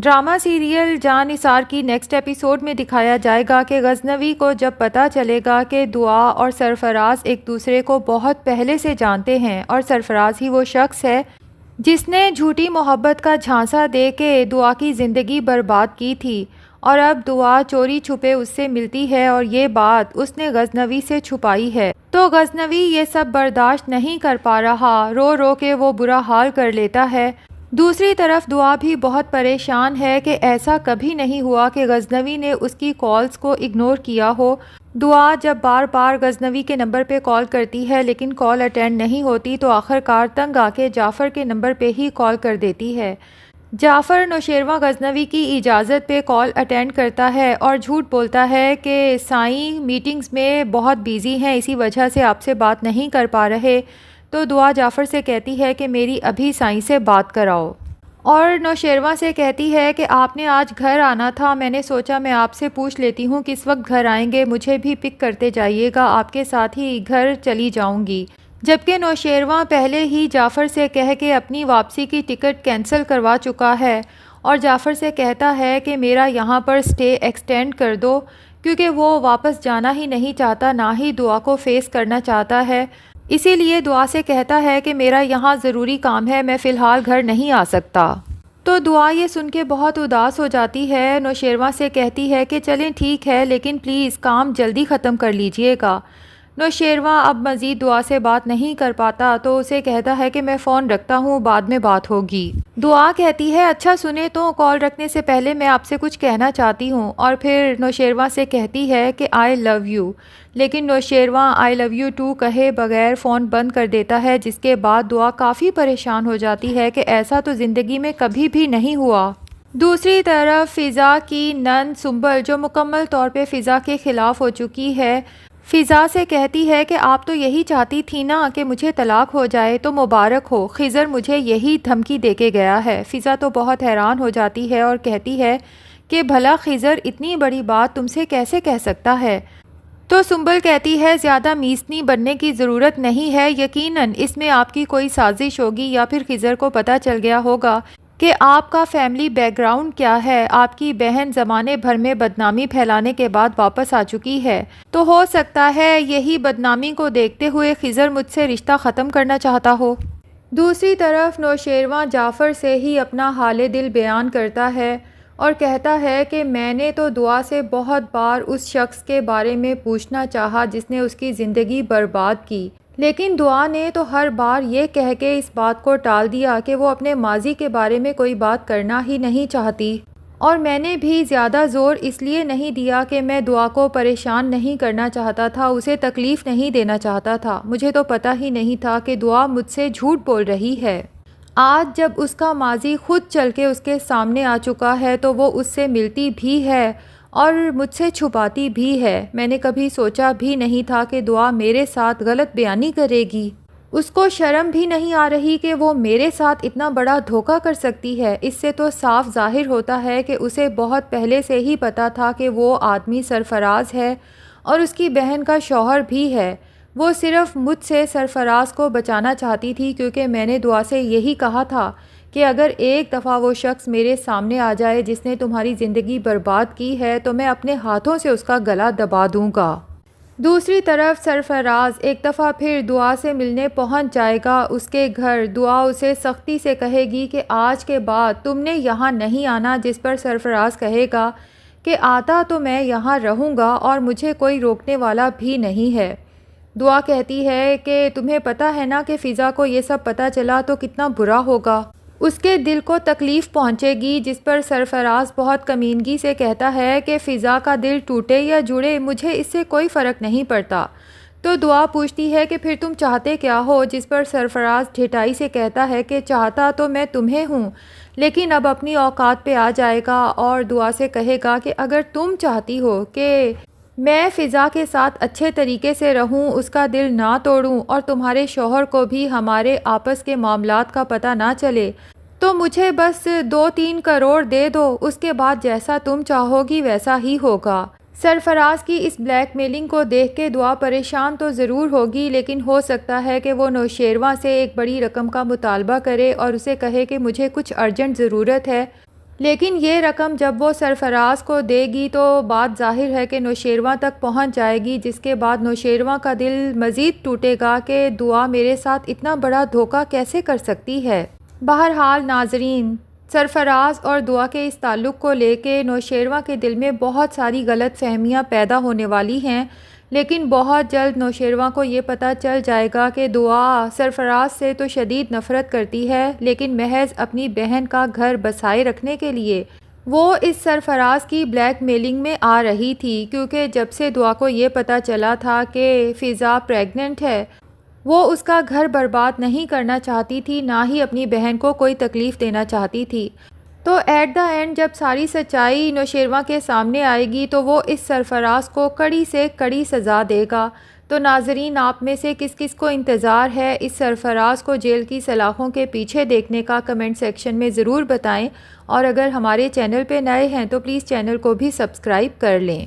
Drama serial جان نثار کی next episode میں دکھایا جائے گا کہ غزنوی کو جب پتہ چلے گا کہ دعا اور سرفراز ایک دوسرے کو بہت پہلے سے جانتے ہیں اور سرفراز ہی وہ شخص ہے جس نے جھوٹی محبت کا جھانسا دے کے دعا کی زندگی برباد کی تھی، اور اب دعا چوری چھپے اس سے ملتی ہے اور یہ بات اس نے غزنوی سے چھپائی ہے، تو غزنوی یہ سب برداشت نہیں کر پا رہا، رو رو کے وہ برا حال کر لیتا ہے۔ دوسری طرف دعا بھی بہت پریشان ہے کہ ایسا کبھی نہیں ہوا کہ غزنوی نے اس کی کالز کو اگنور کیا ہو۔ دعا جب بار بار غزنوی کے نمبر پہ کال کرتی ہے لیکن کال اٹینڈ نہیں ہوتی تو آخرکار تنگ آ کے جعفر کے نمبر پہ ہی کال کر دیتی ہے۔ جعفر نوشیروان غزنوی کی اجازت پہ کال اٹینڈ کرتا ہے اور جھوٹ بولتا ہے کہ سائیں میٹنگز میں بہت بیزی ہیں، اسی وجہ سے آپ سے بات نہیں کر پا رہے، تو دعا جعفر سے کہتی ہے کہ میری ابھی سائیں سے بات کراؤ، اور نوشیروان سے کہتی ہے کہ آپ نے آج گھر آنا تھا، میں نے سوچا میں آپ سے پوچھ لیتی ہوں کس وقت گھر آئیں گے، مجھے بھی پک کرتے جائیے گا، آپ کے ساتھ ہی گھر چلی جاؤں گی۔ جبکہ نوشیروان پہلے ہی جعفر سے کہہ کے اپنی واپسی کی ٹکٹ کینسل کروا چکا ہے اور جعفر سے کہتا ہے کہ میرا یہاں پر سٹے ایکسٹینڈ کر دو، کیونکہ وہ واپس جانا ہی نہیں چاہتا، نہ ہی دعا کو فیس کرنا چاہتا ہے۔ اسی لیے دعا سے کہتا ہے کہ میرا یہاں ضروری کام ہے، میں فی الحال گھر نہیں آ سکتا۔ تو دعا یہ سن کے بہت اداس ہو جاتی ہے، نوشیروان سے کہتی ہے کہ چلیں ٹھیک ہے لیکن پلیز کام جلدی ختم کر لیجئے گا۔ نوشیروان اب مزید دعا سے بات نہیں کر پاتا تو اسے کہتا ہے کہ میں فون رکھتا ہوں، بعد میں بات ہوگی۔ دعا کہتی ہے اچھا سنیں تو کال رکھنے سے پہلے میں آپ سے کچھ کہنا چاہتی ہوں، اور پھر نوشیروان سے کہتی ہے کہ آئی لو یو، لیکن نوشیروان آئی لو یو ٹو کہے بغیر فون بند کر دیتا ہے، جس کے بعد دعا کافی پریشان ہو جاتی ہے کہ ایسا تو زندگی میں کبھی بھی نہیں ہوا۔ دوسری طرف فضا کی نند سنبل جو مکمل طور پہ فضا کے خلاف ہو چکی ہے، فضا سے کہتی ہے کہ آپ تو یہی چاہتی تھی نا کہ مجھے طلاق ہو جائے، تو مبارک ہو، خضر مجھے یہی دھمکی دے کے گیا ہے۔ فضا تو بہت حیران ہو جاتی ہے اور کہتی ہے کہ بھلا خضر اتنی بڑی بات تم سے کیسے کہہ سکتا ہے؟ تو سنبل کہتی ہے زیادہ میسنی بننے کی ضرورت نہیں ہے، یقیناً اس میں آپ کی کوئی سازش ہوگی یا پھر خضر کو پتہ چل گیا ہوگا کہ آپ کا فیملی بیک گراؤنڈ کیا ہے، آپ کی بہن زمانے بھر میں بدنامی پھیلانے کے بعد واپس آ چکی ہے، تو ہو سکتا ہے یہی بدنامی کو دیکھتے ہوئے خضر مجھ سے رشتہ ختم کرنا چاہتا ہو۔ دوسری طرف نوشیروان جعفر سے ہی اپنا حال دل بیان کرتا ہے اور کہتا ہے کہ میں نے تو دعا سے بہت بار اس شخص کے بارے میں پوچھنا چاہا جس نے اس کی زندگی برباد کی، لیکن دعا نے تو ہر بار یہ کہہ کے اس بات کو ٹال دیا کہ وہ اپنے ماضی کے بارے میں کوئی بات کرنا ہی نہیں چاہتی، اور میں نے بھی زیادہ زور اس لیے نہیں دیا کہ میں دعا کو پریشان نہیں کرنا چاہتا تھا، اسے تکلیف نہیں دینا چاہتا تھا، مجھے تو پتہ ہی نہیں تھا کہ دعا مجھ سے جھوٹ بول رہی ہے۔ آج جب اس کا ماضی خود چل کے اس کے سامنے آ چکا ہے تو وہ اس سے ملتی بھی ہے اور مجھ سے چھپاتی بھی ہے۔ میں نے کبھی سوچا بھی نہیں تھا کہ دعا میرے ساتھ غلط بیانی کرے گی، اس کو شرم بھی نہیں آ رہی کہ وہ میرے ساتھ اتنا بڑا دھوکہ کر سکتی ہے۔ اس سے تو صاف ظاہر ہوتا ہے کہ اسے بہت پہلے سے ہی پتہ تھا کہ وہ آدمی سرفراز ہے اور اس کی بہن کا شوہر بھی ہے۔ وہ صرف مجھ سے سرفراز کو بچانا چاہتی تھی، کیونکہ میں نے دعا سے یہی کہا تھا کہ اگر ایک دفعہ وہ شخص میرے سامنے آ جائے جس نے تمہاری زندگی برباد کی ہے تو میں اپنے ہاتھوں سے اس کا گلا دبا دوں گا۔ دوسری طرف سرفراز ایک دفعہ پھر دعا سے ملنے پہنچ جائے گا اس کے گھر۔ دعا اسے سختی سے کہے گی کہ آج کے بعد تم نے یہاں نہیں آنا، جس پر سرفراز کہے گا کہ آتا تو میں یہاں رہوں گا اور مجھے کوئی روکنے والا بھی نہیں ہے۔ دعا کہتی ہے کہ تمہیں پتہ ہے نا کہ فضا کو یہ سب پتہ چلا تو کتنا برا ہوگا، اس کے دل کو تکلیف پہنچے گی، جس پر سرفراز بہت کمینگی سے کہتا ہے کہ فضا کا دل ٹوٹے یا جڑے مجھے اس سے کوئی فرق نہیں پڑتا۔ تو دعا پوچھتی ہے کہ پھر تم چاہتے کیا ہو، جس پر سرفراز ڈھٹائی سے کہتا ہے کہ چاہتا تو میں تمہیں ہوں لیکن اب اپنی اوقات پہ آ جائے گا، اور دعا سے کہے گا کہ اگر تم چاہتی ہو کہ میں فضا کے ساتھ اچھے طریقے سے رہوں، اس کا دل نہ توڑوں اور تمہارے شوہر کو بھی ہمارے آپس کے معاملات کا پتہ نہ چلے، تو مجھے بس 2-3 کروڑ دے دو، اس کے بعد جیسا تم چاہو گی ویسا ہی ہوگا۔ سرفراز کی اس بلیک میلنگ کو دیکھ کے دعا پریشان تو ضرور ہوگی، لیکن ہو سکتا ہے کہ وہ نوشیروان سے ایک بڑی رقم کا مطالبہ کرے اور اسے کہے کہ مجھے کچھ ارجنٹ ضرورت ہے، لیکن یہ رقم جب وہ سرفراز کو دے گی تو بات ظاہر ہے کہ نوشیروان تک پہنچ جائے گی، جس کے بعد نوشیروان کا دل مزید ٹوٹے گا کہ دعا میرے ساتھ اتنا بڑا دھوکہ کیسے کر سکتی ہے۔ بہرحال ناظرین، سرفراز اور دعا کے اس تعلق کو لے کے نوشیروان کے دل میں بہت ساری غلط فہمیاں پیدا ہونے والی ہیں، لیکن بہت جلد نوشیروان کو یہ پتہ چل جائے گا کہ دعا سرفراز سے تو شدید نفرت کرتی ہے، لیکن محض اپنی بہن کا گھر بسائے رکھنے کے لیے وہ اس سرفراز کی بلیک میلنگ میں آ رہی تھی، کیونکہ جب سے دعا کو یہ پتہ چلا تھا کہ فضا پریگننٹ ہے، وہ اس کا گھر برباد نہیں کرنا چاہتی تھی، نہ ہی اپنی بہن کو کوئی تکلیف دینا چاہتی تھی۔ تو ایٹ دا اینڈ جب ساری سچائی نوشیروان کے سامنے آئے گی تو وہ اس سرفراز کو کڑی سے کڑی سزا دے گا۔ تو ناظرین، آپ میں سے کس کس کو انتظار ہے اس سرفراز کو جیل کی سلاخوں کے پیچھے دیکھنے کا، کمنٹ سیکشن میں ضرور بتائیں، اور اگر ہمارے چینل پہ نئے ہیں تو پلیز چینل کو بھی سبسکرائب کر لیں۔